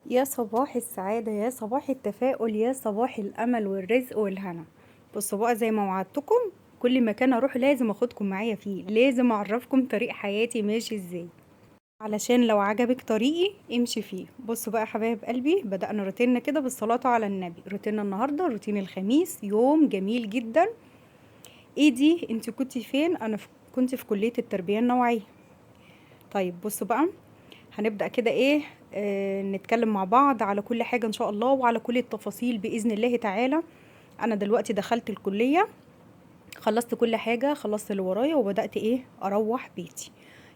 يا صباح السعادة، يا صباح التفاؤل، يا صباح الأمل والرزق والهنا. بصوا بقى، زي ما وعدتكم كل مكان أروح لازم أخدكم معايا فيه، لازم أعرفكم طريق حياتي ماشي إزاي، علشان لو عجبك طريقي امشي فيه. بصوا بقى يا حبايب قلبي، بدأنا روتيننا كده بالصلاة على النبي. روتيننا النهاردة روتين الخميس، يوم جميل جدا. ايه دي؟ انت كنتي فين؟ كنت في كلية التربية النوعية. طيب بصوا بقى، هنبدأ كده ايه، نتكلم مع بعض على كل حاجة ان شاء الله، وعلى كل التفاصيل بإذن الله تعالى. انا دلوقتي دخلت الكلية، خلصت كل حاجة، خلصت اللي ورايا وبدأت ايه اروح بيتي.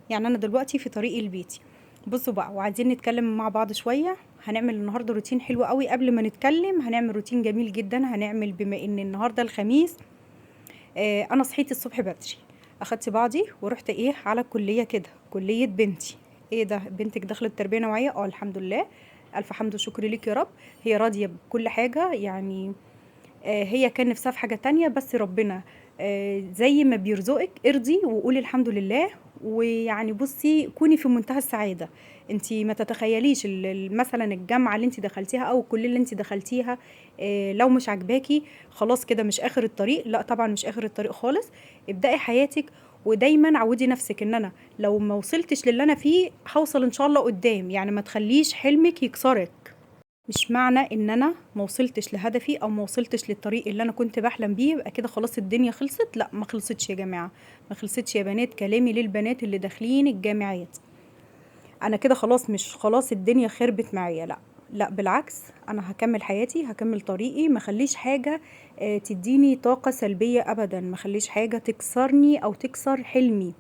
يعني انا دلوقتي في طريقي لبيتي. بصوا بقى، وعايزين نتكلم مع بعض شوية. هنعمل النهاردة روتين حلو قوي. قبل ما نتكلم هنعمل روتين جميل جدا. هنعمل بما ان النهاردة الخميس، انا صحيت الصبح بدري، اخدت بعضي ورحت ايه على الكليه كده، كليه بنتي. ايه ده؟ بنتك دخلت تربيه نوعيه؟ اه الحمد لله، الف حمد وشكر ليك يا رب. هي راضيه بكل حاجه يعني. هي كان نفسها في حاجة تانية، بس ربنا زي ما بيرزقك ارضي وقولي الحمد لله. ويعني بصي، كوني في منتهى السعادة. انتي ما تتخيليش مثلا الجامعة اللي انتي دخلتيها او الكلية اللي انتي دخلتيها، لو مش عجباكي خلاص كده مش اخر الطريق. لا طبعا مش اخر الطريق خالص. ابدأي حياتك، ودايما عودي نفسك ان انا لو ما وصلتش للي انا فيه هوصل ان شاء الله قدام. يعني ما تخليش حلمك يكسرك. مش معنى ان انا ما وصلتش لهدفي او ما وصلتش للطريق اللي انا كنت بحلم بيه يبقى كده خلاص الدنيا خلصت. لا، ما خلصتش يا جماعة، ما خلصتش يا بنات. كلامي للبنات اللي داخلين الجامعات، انا كده خلاص مش خلاص الدنيا خربت معايا. لا لا، بالعكس، انا هكمل حياتي، هكمل طريقي. ما خليش حاجة تديني طاقة سلبية ابدا، ما خليش حاجة تكسرني او تكسر حلمي.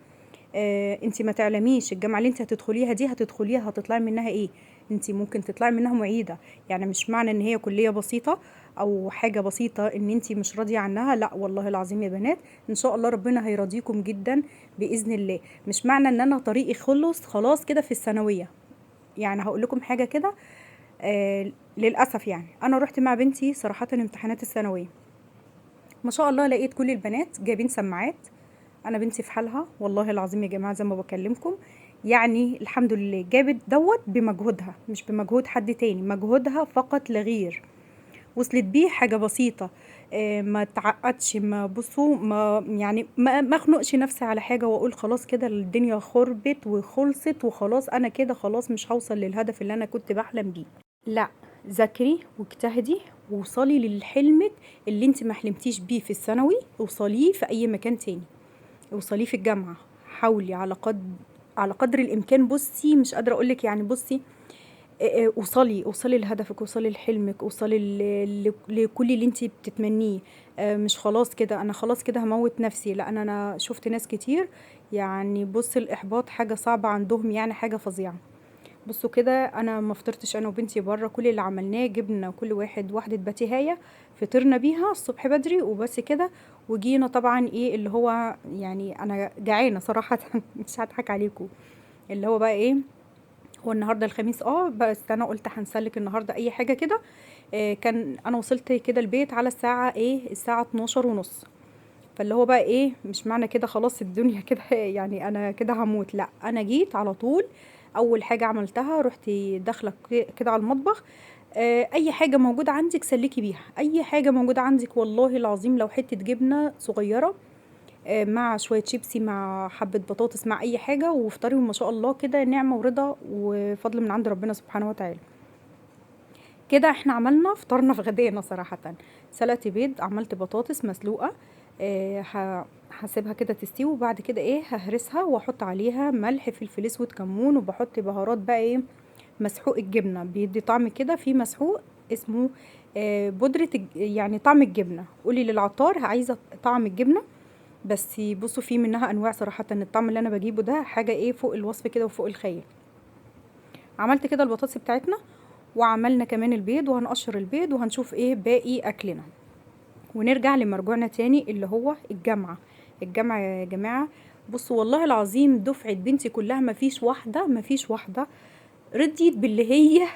انت ما تعلميش الجامعه اللي انت هتدخليها دي هتدخليها هتطلعي منها ايه. انت ممكن تطلعي منها معيده. يعني مش معنى ان هي كليه بسيطه او حاجه بسيطه ان انت مش راضيه عنها. لا والله العظيم يا بنات، ان شاء الله ربنا هيرضيكم جدا باذن الله. مش معنى ان انا طريقي خلص خلاص كده في الثانويه. يعني هقول لكم حاجه كده، للاسف يعني انا رحت مع بنتي صراحه امتحانات الثانويه، ما شاء الله لقيت كل البنات جايبين سماعات. انا بنتي في حالها والله العظيم يا جماعه زي ما بكلمكم. يعني الحمد لله جابت دوت بمجهودها، مش بمجهود حد تاني، مجهودها فقط لا غير. وصلت بيه حاجه بسيطه. ما تعقدش، ما بصوا، ما يعني ما اخنقش نفسي على حاجه واقول خلاص كده الدنيا خربت وخلصت وخلاص انا كده خلاص مش هوصل للهدف اللي انا كنت بحلم بيه. لا، ذاكري واجتهدي ووصلي للحلمك اللي انت ما حلمتيش بيه في الثانوي، اوصليه في اي مكان تاني. اوصليه في الجامعة. حاولي على قدر الامكان. بصي مش قادرة اقولك يعني، بصي اوصلي لهدفك، اوصلي لحلمك، اوصلي لكل اللي انت بتتمنيه. مش خلاص كده انا خلاص كده هموت نفسي. لا، انا شفت ناس كتير يعني، بص الاحباط حاجة صعبة عندهم، يعني حاجة فظيعة. بصوا كده، انا ما فطرتش انا وبنتي بره. كل اللي عملناه جبنا كل واحد واحده باتيهايه، فطرنا بيها الصبح بدري وبس كده. وجينا طبعا ايه اللي هو يعني انا جعانه صراحه مش هضحك عليكم. اللي هو بقى ايه، هو النهارده الخميس بس انا قلت هنسلك النهارده اي حاجه كده. كان انا وصلت كده البيت على الساعه ايه، الساعه 12 ونص. فاللي هو بقى ايه، مش معنى كده خلاص الدنيا كده يعني انا كده هموت. لا، انا جيت على طول. اول حاجه عملتها رحت داخله كده على المطبخ. اي حاجه موجوده عندك سلكي بيها، اي حاجه موجوده عندك والله العظيم، لو حته جبنه صغيره مع شويه شيبسي مع حبه بطاطس مع اي حاجه، وافطري وما شاء الله كده نعمه ورضا وفضل من عند ربنا سبحانه وتعالى. كده احنا عملنا فطارنا في غدانا صراحة. سلقت بيض، عملت بطاطس مسلوقة. هسيبها كده تستوي، وبعد كده ايه ههرسها واحط عليها ملح فلفل اسود كمون، وبحط بهارات بقى ايه، مسحوق الجبنة بيدي طعم كده في مسحوق اسمه بودرة يعني طعم الجبنة. قولي للعطار عايزة طعم الجبنة. بس بصوا في منها انواع صراحة، الطعم اللي انا بجيبه ده حاجة ايه فوق الوصف كده وفوق الخيال. عملت كده البطاطس بتاعتنا، وعملنا كمان البيض، وهنقشر البيض وهنشوف ايه باقي اكلنا. ونرجع لمرجوعنا تاني اللي هو الجامعة. الجامعة يا جماعة، بصوا والله العظيم دفعة بنتي كلها ما فيش واحدة رضيت باللي هي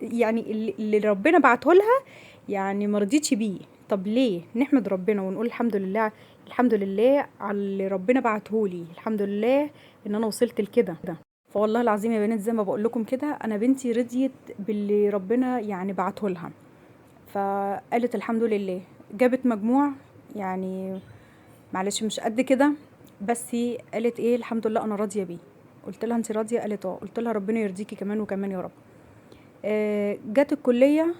يعني اللي ربنا بعته لها، يعني ما رضيتش بيه. طب ليه؟ نحمد ربنا ونقول الحمد لله. الحمد لله على اللي ربنا بعته لي، الحمد لله ان انا وصلت لكده. فوالله العظيم يا بنات زي ما بقول لكم كده، انا بنتي رضيت باللي ربنا يعني بعته لها، فقالت الحمد لله. جابت مجموع يعني معلش مش قد كده، بس قالت ايه الحمد لله انا راضيه بيه. قلت لها انت راضيه؟ قالت اه. قلت لها ربنا يرضيكي كمان وكمان يا رب. جت الكليه،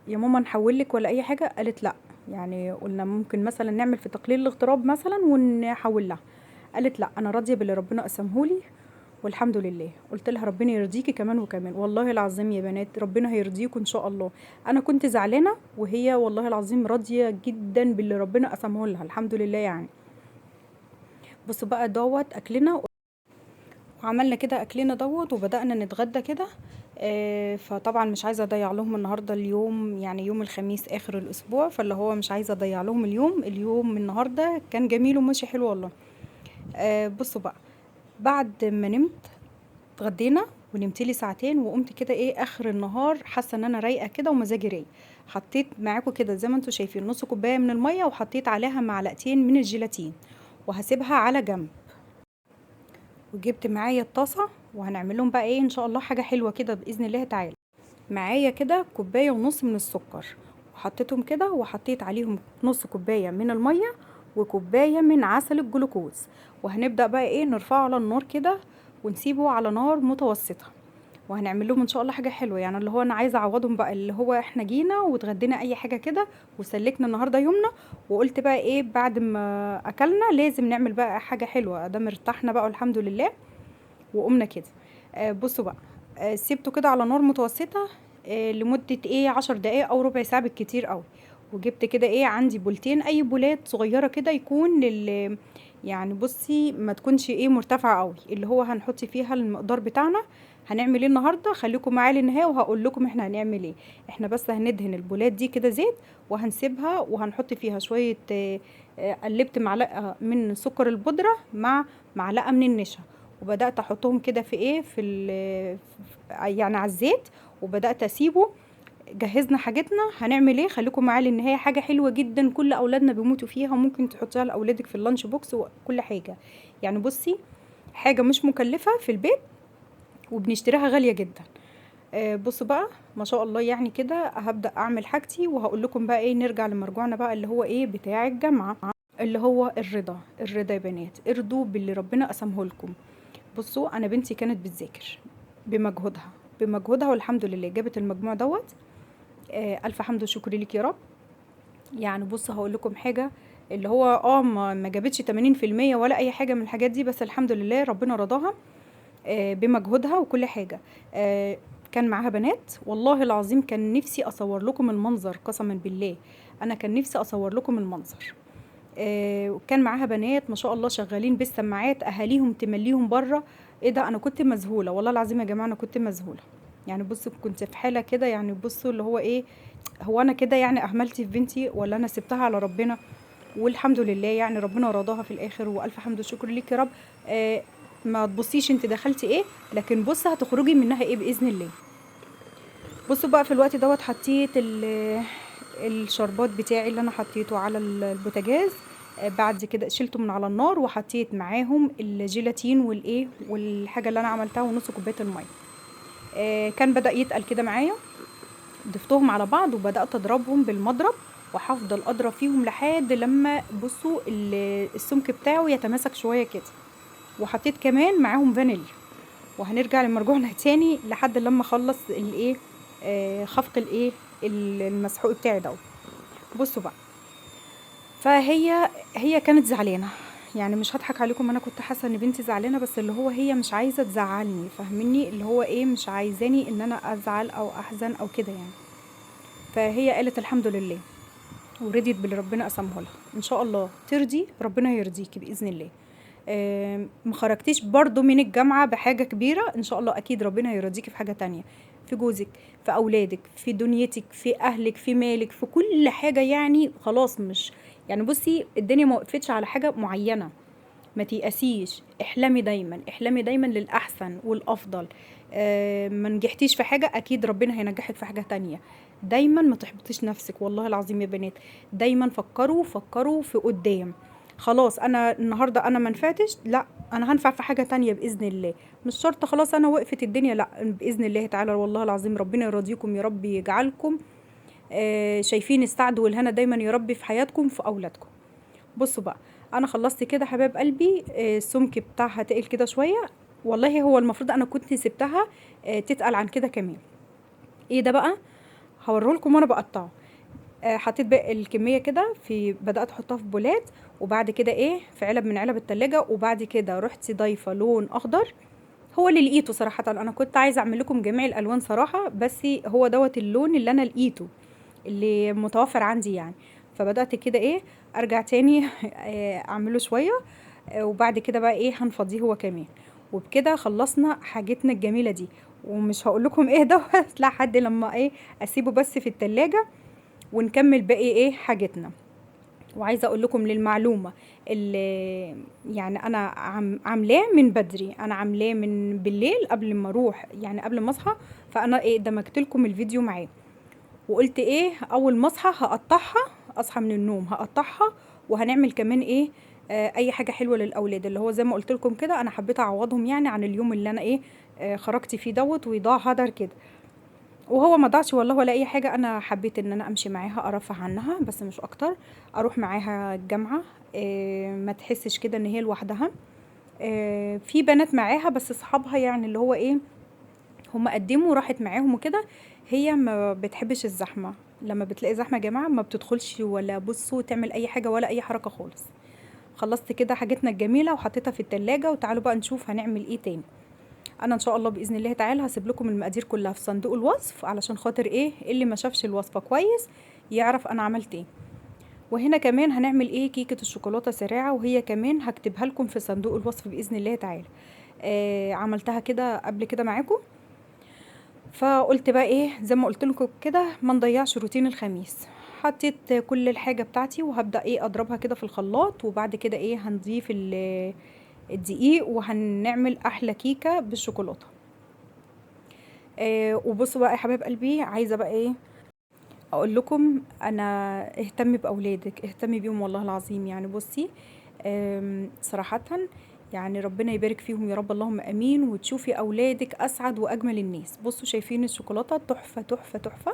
يا ماما نحول لك ولا اي حاجه؟ قالت لا. يعني قلنا ممكن مثلا نعمل في تقليل الاغتراب مثلا ونحول لها. قالت لا انا راضيه باللي ربنا قسمهولي والحمد لله. قلت لها ربنا يرضيكي كمان وكمان. والله العظيم يا بنات ربنا هيرضيكم ان شاء الله. انا كنت زعلانه وهي والله العظيم راضيه جدا باللي ربنا قسمه لها الحمد لله يعني. بصوا بقى دوت اكلنا، وعملنا كده اكلنا دوت وبدأنا نتغدى كده. فطبعا مش عايزه اضيع لهم النهارده اليوم، يعني يوم الخميس اخر الاسبوع، فاللي هو مش عايزه اضيع لهم اليوم النهارده كان جميل وماشي حلو والله. بصوا بقى، بعد ما نمت اتغدينا ونمت لي ساعتين وقمت كده ايه اخر النهار حاسه ان انا رايقه كده ومزاجي رايق. حطيت معاكم كده زي ما انتم شايفين نص كوبايه من الميه وحطيت عليها معلقتين من الجيلاتين وهسيبها على جنب. وجبت معايا الطاسه وهنعمل لهم بقى ايه ان شاء الله حاجه حلوه كده باذن الله تعالى. معايا كده كوبايه ونص من السكر وحطيتهم كده وحطيت عليهم نص كوبايه من الميه وكوبايه من عسل الجلوكوز. وهنبدا بقى ايه نرفعه على النار كده ونسيبه على نار متوسطه. وهنعمل لهم ان شاء الله حاجه حلوه، يعني اللي هو انا عايزه اعوضهم بقى اللي هو احنا جينا واتغدينا اي حاجه كده وسلكنا النهارده يومنا. وقلت بقى ايه بعد ما اكلنا لازم نعمل بقى حاجه حلوه ادام ارتحنا بقى والحمد لله. وقمنا كده. بصوا بقى، سيبته كده على نار متوسطه لمده ايه 10 دقايق او ربع ساعه بالكتير قوي. وجبت كده ايه عندي بولتين، اي بولات صغيره كده يكون يعني بصي ما تكونش ايه مرتفعه قوي، اللي هو هنحط فيها المقدار بتاعنا. هنعمل ايه النهارده؟ خليكم معايا للنهايه وهقول لكم احنا هنعمل ايه. احنا بس هندهن البولات دي كده زيت وهنسيبها وهنحط فيها شويه قلبت معلقه من سكر البودره مع معلقه من النشا. وبدات احطهم كده في ايه يعني على الزيت. وبدات اسيبه. جهزنا حاجتنا هنعمل ايه، خليكم معايا للنهايه. حاجه حلوه جدا كل اولادنا بيموتوا فيها، ممكن تحطيها لاولادك في اللانش بوكس وكل حاجه. يعني بصي حاجه مش مكلفه في البيت وبنشتريها غاليه جدا. بصوا بقى ما شاء الله يعني كده هبدا اعمل حاجتي وهقول لكم بقى ايه نرجع لمرجوعنا بقى اللي هو ايه بتاع الجامعه. اللي هو الرضا. الرضا يا بنات ارضوا باللي ربنا قسمه لكم. بصوا انا بنتي كانت بتذاكر بمجهودها والحمد لله جابت المجموع دوت. الف حمد وشكر ليك يا رب. يعني بص هقول لكم حاجه، اللي هو ما جابتش 80% ولا اي حاجه من الحاجات دي، بس الحمد لله ربنا رضاها بمجهودها وكل حاجه. كان معاها بنات والله العظيم كان نفسي اصور لكم المنظر قسما بالله. انا كان نفسي اصور لكم المنظر. وكان معاها بنات ما شاء الله شغالين بالسماعات اهاليهم تمليهم بره. ايه ده انا كنت مذهوله والله العظيم يا جماعه انا كنت مذهوله. يعني بصوا كنت في حاله كده، يعني بصوا اللي هو ايه هو انا كده يعني اهملتي في بنتي ولا انا سبتها على ربنا؟ والحمد لله يعني ربنا رضاها في الاخر والف حمد وشكر ليك يا رب. ما تبصيش انت دخلتي ايه، لكن بص هتخرجي منها ايه باذن الله. بصوا بقى في الوقت دوت حطيت الشربات بتاعي اللي انا حطيته على البوتاجاز. بعد كده شلته من على النار وحطيت معاهم الجيلاتين والايه والحاجه اللي انا عملتها ونص كوبايه الميه. كان بدأ يتقل كده معايا. ضفتهم على بعض وبدأت اضربهم بالمضرب. وهفضل اضرب فيهم لحد لما بصوا السمك بتاعه يتماسك شويه كده. وحطيت كمان معاهم فانيليا. وهنرجع لمرجوعنا تاني لحد لما اخلص الايه خفق الايه المسحوق بتاعي دوت. بصوا بقى، هي كانت زعلانه. يعني مش هضحك عليكم انا كنت حاسه ان بنتي زعلانه، بس اللي هو هي مش عايزه تزعلني فاهميني، اللي هو ايه مش عايزاني ان انا ازعل او احزن او كده يعني. فهي قالت الحمد لله ورضيت باللي ربنا قسمه لها. ان شاء الله ترضي ربنا يرضيكي باذن الله. ما خرجتيش برضو من الجامعه بحاجه كبيره ان شاء الله اكيد ربنا هيرضيكي في حاجه تانية، في جوزك، في اولادك، في دنيتك، في اهلك، في مالك، في كل حاجه. يعني خلاص مش يعني بصي الدنيا ما وقفتش على حاجه معينه. ما تيأسيش، احلمي دايما احلمي دايما للأحسن والأفضل. ما نجحتيش في حاجة أكيد ربنا هينجحك في حاجة تانية. دايما ما تحبطيش نفسك والله العظيم يا بنات. دايما فكروا في قدام. خلاص أنا النهاردة أنا منفعتش، لا انا هنفع في حاجة تانية باذن الله. مش شرط خلاص انا وقفت الدنيا، لا باذن الله تعالى والله العظيم ربنا يرضيكم يا رب، يجعلكم شايفين السعد والهنا دايما يا رب في حياتكم في اولادكم. بصوا بقى، انا خلصت كده حبايب قلبي. السمك بتاعها تقل كده شويه، والله هو المفروض انا كنت سبتها تتقل عن كده كمان. ايه ده بقى؟ هوريهولكم وانا بقطعه. حطيت بقى الكميه كده، بدات احطها في بولات، وبعد كده ايه في علب من علب التلاجة، وبعد كده رحت ضايفه لون اخضر. هو اللي لقيته صراحه، انا كنت عايزه اعمل لكم جميع الالوان صراحه، بس هو دوت اللون اللي انا لقيته اللي متوفر عندي يعني. فبدأت كده ايه ارجع تاني اعمله شوية. وبعد كده بقى ايه هنفضيه هو كمان. وبكده خلصنا حاجتنا الجميلة دي. ومش هقول لكم ايه دوت لحد لما ايه اسيبه بس في التلاجة، ونكمل باقي ايه حاجتنا. وعايزه اقول لكم للمعلومه اللي يعني انا عاملاه من بدري، انا عاملاه من بالليل قبل ما اروح يعني قبل ما اصحى. فانا ايه دمجت لكم الفيديو معاه، وقلت ايه اول ما اصحى هقطعها، اصحى من النوم هقطعها. وهنعمل كمان ايه اي حاجه حلوه للاولاد، اللي هو زي ما قلت لكم كده انا حبيت اعوضهم يعني عن اليوم اللي انا ايه خرجت فيه دوت ويضاع هدر كده. وهو ما ضاعش والله ولا اي حاجه، انا حبيت ان انا امشي معاها ارفه عنها بس مش اكتر. اروح معاها الجامعه ما تحسش كده ان هي لوحدها. في بنات معاها بس اصحابها يعني اللي هو ايه هم قدموا راحت معاهم وكده. هي ما بتحبش الزحمه، لما بتلاقي زحمه يا جماعه ما بتدخلش ولا بصوا تعمل اي حاجه ولا اي حركه خالص. خلصت كده حاجتنا الجميله وحطيتها في التلاجة، وتعالوا بقى نشوف هنعمل ايه تاني. انا ان شاء الله باذن الله تعالى هسيب لكم المقادير كلها في صندوق الوصف، علشان خاطر ايه اللي ما شافش الوصفه كويس يعرف انا عملت ايه. وهنا كمان هنعمل ايه كيكه الشوكولاته سريعه، وهي كمان هكتبها لكم في صندوق الوصف باذن الله تعالى. عملتها كده قبل كده معاكم. فقلت بقى ايه زي ما قلت لكم كده ما نضيعش روتين الخميس. حطيت كل الحاجه بتاعتي وهبدا ايه اضربها كده في الخلاط، وبعد كده ايه هنضيف الدقيق وهنعمل احلى كيكه بالشوكولاته. وبصوا بقى يا حبايب قلبي، عايزه بقى ايه اقول لكم انا اهتمي باولادك، اهتمي بيهم والله العظيم يعني. بصي صراحه يعني ربنا يبارك فيهم يا رب اللهم امين، وتشوفي اولادك اسعد واجمل الناس. بصوا شايفين الشوكولاته تحفه تحفه تحفه.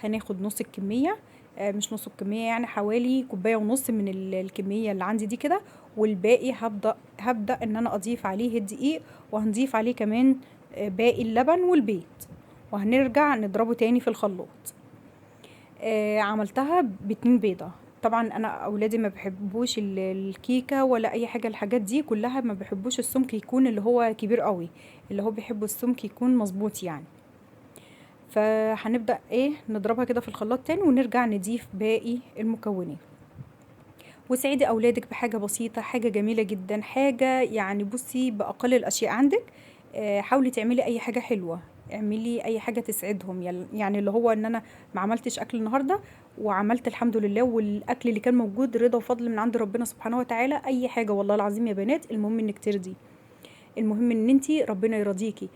هناخد نص الكميه، مش نص الكميه يعني حوالي كوبايه ونص من الكميه اللي عندي دي كده. والباقي هبدا ان انا اضيف عليه الدقيق، وهنضيف عليه كمان باقي اللبن والبيض، وهنرجع نضربه تاني في الخلاط. عملتها باتنين بيضة. طبعا انا اولادي ما بيحبوش الكيكة ولا اي حاجة، الحاجات دي كلها ما بيحبوش السمك يكون اللي هو كبير قوي، اللي هو بيحبوا السمك يكون مظبوط يعني. فهنبدأ ايه نضربها كده في الخلاط تاني، ونرجع نضيف باقي المكونات. وسعيدي اولادك بحاجة بسيطة، حاجة جميلة جدا، حاجة يعني بصي باقل الاشياء عندك. حاولي تعملي اي حاجة حلوة، اعملي اي حاجة تسعدهم يعني اللي هو ان انا ما عملتش اكل النهاردة وعملت الحمد لله، والاكل اللي كان موجود رضا وفضل من عند ربنا سبحانه وتعالى. اي حاجة والله العظيم يا بنات، المهم انك ترضي، المهم ان انتي ربنا يرضيكي.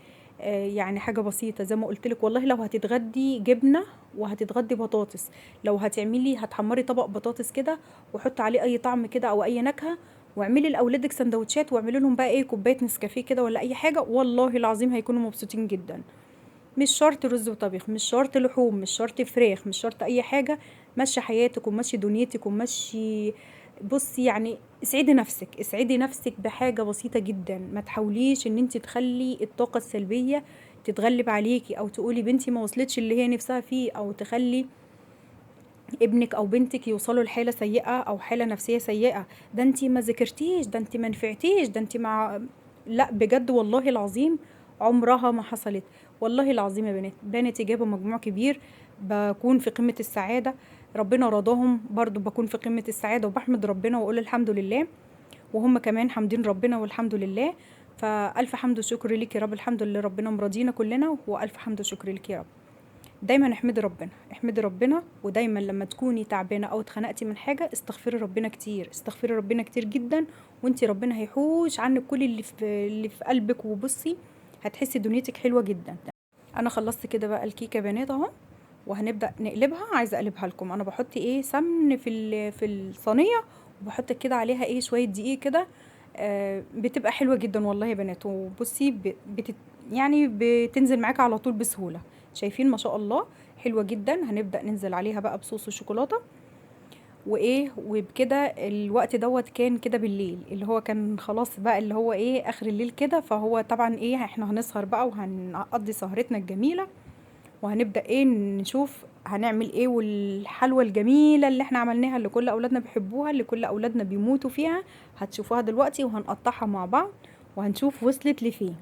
يعني حاجة بسيطة زي ما قلت لك، والله لو هتتغدي جبنة وهتتغدي بطاطس، لو هتحمري طبق بطاطس كده وحط عليه اي طعم كده او اي نكهة، واعملي لاولادك سندوتشات، واعملي لهم بقى ايه كوبايه نسكافيه كده ولا اي حاجه، والله العظيم هيكونوا مبسوطين جدا. مش شرط رز وطبيخ، مش شرط لحوم، مش شرط فراخ، مش شرط اي حاجه. مشي حياتك ومشي دنيتك ومشي. بصي يعني اسعدي نفسك، اسعدي نفسك بحاجه بسيطه جدا. ما تحاوليش ان انت تخلي الطاقه السلبيه تتغلب عليكي، او تقولي بنتي ما وصلتش اللي هي نفسها فيه، او تخلي ابنك او بنتك يوصلوا لحاله سيئه او حاله نفسيه سيئه. ده انت ما ذاكرتيش، ده انت ما نفعتيش، ده انت مع لا بجد والله العظيم عمرها ما حصلت. والله العظيم يا بنات، بناتي جابوا مجموع كبير بكون في قمه السعاده، ربنا رضاهم برضو بكون في قمه السعاده وبحمد ربنا واقول الحمد لله، وهم كمان حامدين ربنا والحمد لله. فالف حمد وشكر ليك يا رب، الحمد لله ربنا مرضينا كلنا، والف حمد وشكر ليك يا رب. دايما احمدي ربنا، احمدي ربنا. ودايما لما تكوني تعبانه او اتخنقتي من حاجه استغفري ربنا كتير، استغفري ربنا كتير جدا، وانتي ربنا هيحوش عنك كل اللي في قلبك. وبصي هتحسي دنيتك حلوه جدا. انا خلصت كده بقى الكيكه يا بنات اهو، وهنبدا نقلبها. عايزه اقلبها لكم، انا بحط ايه سمن في الصينيه، وبحط كده عليها ايه شويه دقيق كده. بتبقى حلوة جدا والله يا بنات. وبصي يعني بتنزل معاك على طول بسهولة. شايفين ما شاء الله حلوة جدا. هنبدأ ننزل عليها بقى بصوص الشوكولاتة وايه. وبكده الوقت دوت كان كده بالليل، اللي هو كان خلاص بقى اللي هو ايه اخر الليل كده. فهو طبعا ايه احنا هنسهر بقى وهنقضي سهرتنا الجميلة، وهنبدأ ايه نشوف هنعمل ايه. والحلوى الجميلة اللي احنا عملناها اللي كل اولادنا بيحبوها، اللي كل اولادنا بيموتوا فيها، هتشوفوها دلوقتي وهنقطعها مع بعض وهنشوف وصلت لفين.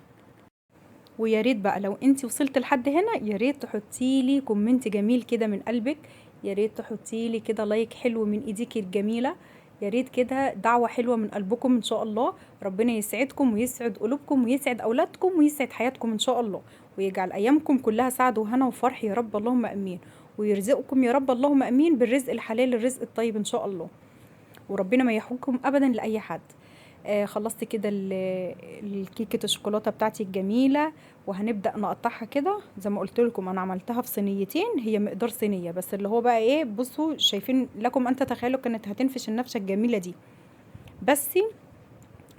ويا ريت بقى لو انت وصلت لحد هنا يا ريت تحطي لي كومنت جميل كده من قلبك، يا ريت تحطي لي كده لايك حلو من ايديك الجميله، يا ريت كده دعوه حلوه من قلبكم ان شاء الله. ربنا يسعدكم ويسعد قلوبكم ويسعد اولادكم ويسعد حياتكم ان شاء الله، ويجعل ايامكم كلها سعد وهنا وفرح يا رب اللهم امين. ويرزقكم يا رب اللهم امين بالرزق الحلال الرزق الطيب ان شاء الله. وربنا ما يحرمكم ابدا لاي حد. خلصت كده الكيكه الشوكولاته بتاعتي الجميله، وهنبدا نقطعها كده زي ما قلت لكم. انا عملتها في صينيتين، هي مقدار صينيه بس، اللي هو بقى ايه بصوا شايفين لكم ان تتخيلوا كانت هتنفش النفشه الجميله دي. بس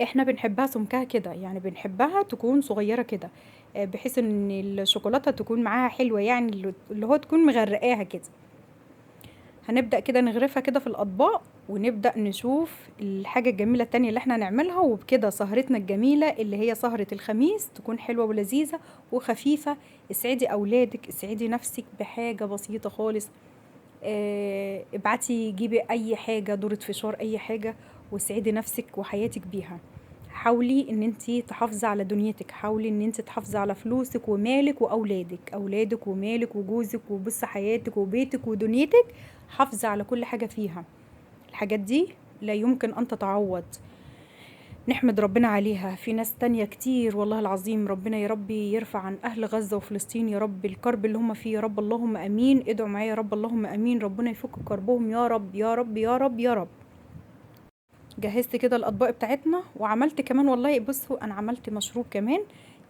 احنا بنحبها سمكها كده، يعني بنحبها تكون صغيره كده، بحيث ان الشوكولاته تكون معاها حلوه، يعني اللي هو تكون مغرقاها كده. هنبدأ كده نغرفها كده في الأطباق، ونبدأ نشوف الحاجة الجميلة التانية اللي احنا نعملها. وبكده سهرتنا الجميلة اللي هي سهرة الخميس تكون حلوة ولذيذة وخفيفة. اسعدي أولادك، اسعدي نفسك بحاجة بسيطة خالص. ابعتي جيبي أي حاجة، دورة فشار، أي حاجة، واسعدي نفسك وحياتك بيها. حاولي ان انتي تحافظي على دنيتك، حاولي ان انتي تحافظي على فلوسك ومالك واولادك، اولادك ومالك وجوزك وبص حياتك وبيتك ودنيتك. حافظي على كل حاجة فيها، الحاجات دي لا يمكن ان تتعوض. نحمد ربنا عليها. في ناس تانية كتير والله العظيم، ربنا يا رب يرفع عن اهل غزة وفلسطين يا رب الكرب اللي هم فيه، يا رب اللهم امين. ادعوا معايا يا رب اللهم امين، ربنا يفك كربهم يا رب يا رب يا رب يا رب. جهزت كده الاطباق بتاعتنا، وعملت كمان والله بصوا انا عملت مشروب كمان،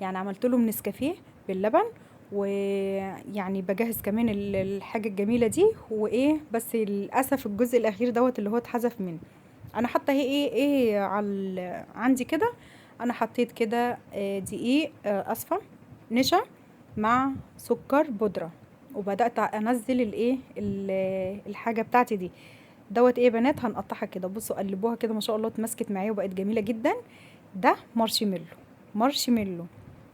يعني عملت له من نسكافيه باللبن. ويعني بجهز كمان الحاجه الجميله دي وايه. بس للاسف الجزء الاخير دوت اللي هو اتحذف منه. انا حاطه هي ايه على عندي كده. انا حطيت كده دقيق اصفر نشا مع سكر بودره، وبدات انزل الحاجه بتاعتي دي دوت ايه يا بنات. هنقطعها كده بصوا، قلبوها كده ما شاء الله اتمسكت معايا وبقت جميله جدا. ده مارشميلو. مارشميلو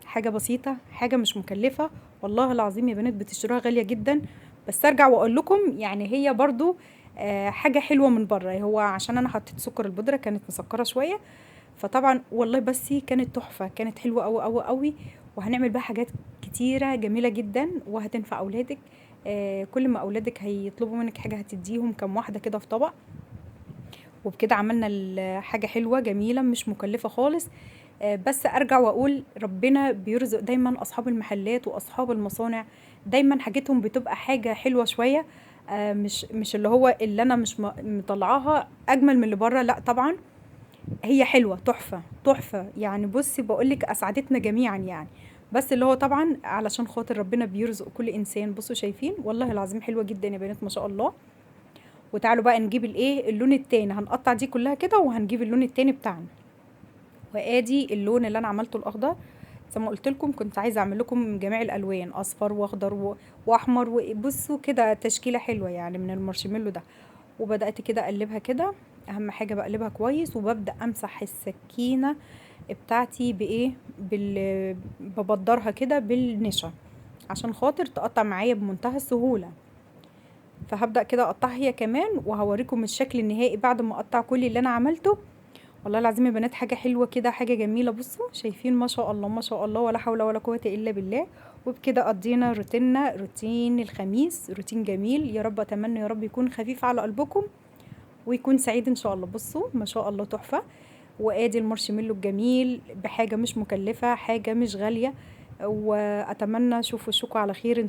حاجه بسيطه، حاجه مش مكلفه والله العظيم يا بنات، بتشتروها غاليه جدا. بس ارجع واقول لكم يعني هي برضو حاجه حلوه من بره. هو عشان انا حطيت سكر البودره كانت مسكره شويه، فطبعا والله بس كانت تحفه، كانت حلوه قوي قوي قوي. وهنعمل بقى حاجات كتيره جميله جدا وهتنفع اولادك. كل ما اولادك هيطلبوا منك حاجه هتديهم كام واحده كده في طبق. وبكده عملنا حاجه حلوه جميله مش مكلفه خالص. بس ارجع واقول ربنا بيرزق دايما اصحاب المحلات واصحاب المصانع، دايما حاجتهم بتبقى حاجه حلوه شويه. مش اللي هو اللي انا مش مطلعاها اجمل من اللي بره، لا طبعا هي حلوه تحفه تحفه. يعني بصي بقولك اسعدتنا جميعا يعني. بس اللي هو طبعا علشان خاطر ربنا بيرزق كل انسان. بصوا شايفين والله العظيم حلوه جدا يا بنات ما شاء الله. وتعالوا بقى نجيب اللون التاني. هنقطع دي كلها كده وهنجيب اللون التاني بتاعنا. وادي اللون اللي انا عملته الاخضر. زي ما قلت لكم كنت عايزه اعمل لكم جميع الالوان، اصفر واخضر واحمر. وبصوا كده تشكيله حلوه يعني من المارشميلو ده. وبدات كده اقلبها كده، اهم حاجه بقلبها كويس. وببدا امسح السكينه بتاعتي ببدرها كده بالنشا عشان خاطر تقطع معايا بمنتهى السهوله. فهبدا كده اقطعها هي كمان، وهوريكم الشكل النهائي بعد ما اقطع كل اللي انا عملته. والله العظيم يا بنات حاجه حلوه كده، حاجه جميله. بصوا شايفين ما شاء الله ما شاء الله، ولا حول ولا قوه الا بالله. وبكده قضينا روتين الخميس، روتين جميل. يا رب اتمنى يا رب يكون خفيف على قلبكم ويكون سعيد ان شاء الله. بصوا ما شاء الله تحفه. وادي المارشميلو الجميل بحاجه مش مكلفه، حاجه مش غاليه. واتمنى اشوف وشكم على خير.